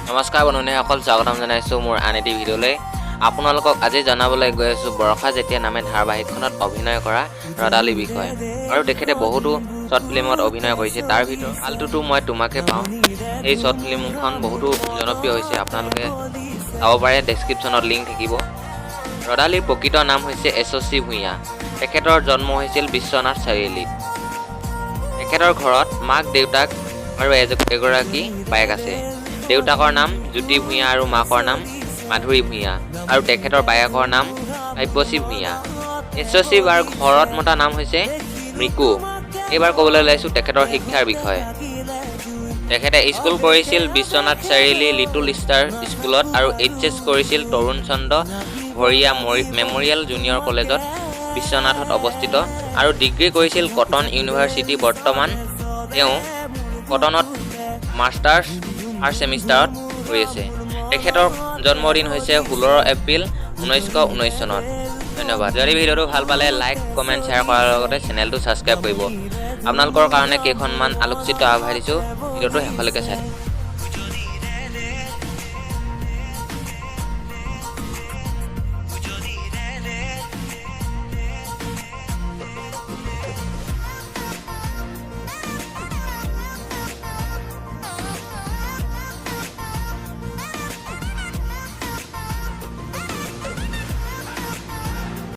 নমস্কাৰ বন্ধুসকল, স্বাগতম জনাইছো মোৰ আন এটি ভিডিঅ'লৈ। আপোনালোকক আজি জনাবলৈ গৈ আছো বৰষা যেতিয়া নামে ধাৰাবাহিকখনত অভিনয় কৰা ৰদালি বিষয়ে। আৰু তেখেতে বহুতো শৰ্ট ফিল্মত অভিনয় কৰিছে। তাৰ ভিতৰত আলটোতো মই তোমাকে পাওঁ, এই শৰ্ট ফিল্মখন বহুতো জনপ্ৰিয় হৈছে। আপোনালোকে চাব পাৰে, ডেছক্ৰিপশ্যনত লিংক থাকিব। ৰদালিৰ প্ৰকৃত নাম হৈছে যশস্বী ভূঞা। তেখেতৰ জন্ম হৈছিল বিশ্বনাথ চাৰিআলিত। তেখেতৰ ঘৰত মাক, দেউতাক আৰু এগৰাকী বায়েক আছে। দেউতাকৰ নাম জ্যোতি ভূঞা আৰু মাকৰ নাম মাধুৰী ভূঞা আৰু তেখেতৰ বায়েকৰ নাম কাব্যশ্ৰী ভূঞা। যশস্বী বাৰ ঘৰত মতা নাম হৈছে মৃকু। এইবাৰ ক'বলৈ ওলাইছোঁ তেখেতৰ শিক্ষাৰ বিষয়ে। তেখেতে স্কুল কৰিছিল বিশ্বনাথ চাৰিআলি লিটল ষ্টাৰ স্কুলত আৰু HS কৰিছিল তৰুণ চন্দ্ৰ ভৰিয়া মেমৰিয়েল জুনিয়ৰ কলেজত বিশ্বনাথত অৱস্থিত আৰু ডিগ্ৰী কৰিছিল কটন ইউনিভাৰ্চিটি। বৰ্তমান তেওঁ কটনত মাষ্টাৰ্ছ ফাৰ্ষ্ট ছেমিষ্টাৰত হৈ আছে। তেখেতৰ জন্মদিন হৈছে 16 এপ্ৰিল 1919 চনত। ধন্যবাদ। যদি ভিডিঅ'টো ভাল পালে লাইক, কমেণ্ট, শ্বেয়াৰ কৰাৰ লগতে চেনেলটো ছাবস্ক্ৰাইব কৰিব। আপোনালোকৰ কাৰণে কেইখনমান আলোকচিত্ৰ আগবঢ়াই দিছোঁ, ভিডিঅ'টো শেষলৈকে চাই।